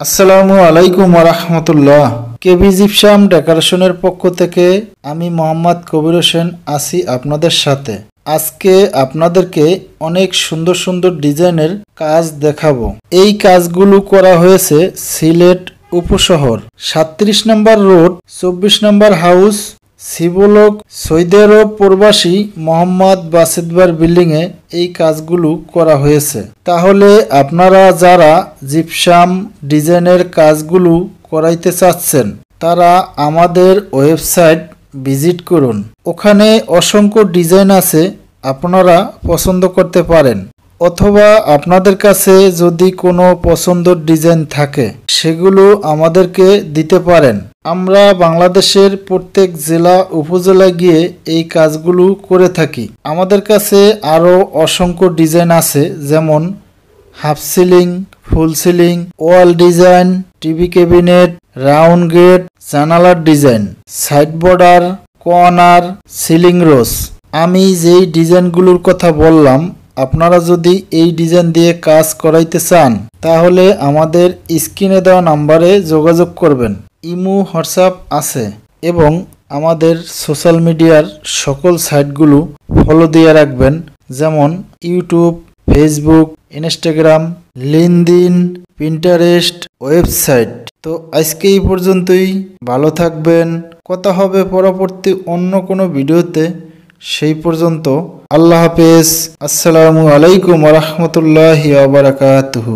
আসসালামু আলাইকুম ওয়া রাহমাতুল্লাহ। কেবি জিপসাম ডেকোরেশনের পক্ষ থেকে আমি মোহাম্মদ কবির হোসেন আছি আপনাদের সাথে। আজকে আপনাদেরকে অনেক সুন্দর সুন্দর ডিজাইনের কাজ দেখাবো। এই কাজগুলো করা হয়েছে সিলেট উপশহর 37 নম্বর রোড 24 নম্বর হাউস শিবলোক সৌদি আরব প্রবাসী মোহাম্মদ বাসিদবার বিল্ডিংয়ে এই কাজগুলো করা হয়েছে। তাহলে আপনারা যারা জিপসাম ডিজাইনের কাজগুলো করাইতে চাচ্ছেন তারা আমাদের ওয়েবসাইট ভিজিট করুন। ওখানে অসংখ্য ডিজাইন আছে, আপনারা পছন্দ করতে পারেন, অথবা আপনাদের কাছে যদি কোনো পছন্দের ডিজাইন থাকে সেগুলো আমাদেরকে দিতে পারেন। আমরা বাংলাদেশের প্রত্যেক জেলা উপজেলায় গিয়ে এই কাজগুলো করে থাকি। আমাদের কাছে আরও অসংখ্য ডিজাইন আছে, যেমন half ceiling, full ceiling, wall design, TV cabinet, round gate, জানালার design, side border, corner, ceiling rose. আমি যেই ডিজাইনগুলোর কথা বললাম, আপনারা যদি এই ডিজাইন দিয়ে কাজ করাইতে চান তাহলে আমাদের স্ক্রিনে দেওয়া নাম্বারে যোগাযোগ করবেন। ইমো, হোয়াটসঅ্যাপ আছে এবং আমাদের সোশ্যাল মিডিয়ার সকল সাইটগুলো ফলো দিয়ে রাখবেন, যেমন YouTube, Facebook, Instagram, LinkedIn, Pinterest, website. তো আজকে এই পর্যন্তই। ভালো থাকবেন। কথা হবে পরবর্তী অন্য কোনো ভিডিওতে। সেই পর্যন্ত আল্লাহ হাফেজ। আসসালামু আলাইকুম ওয়া রাহমাতুল্লাহি ওয়া বারাকাতুহু।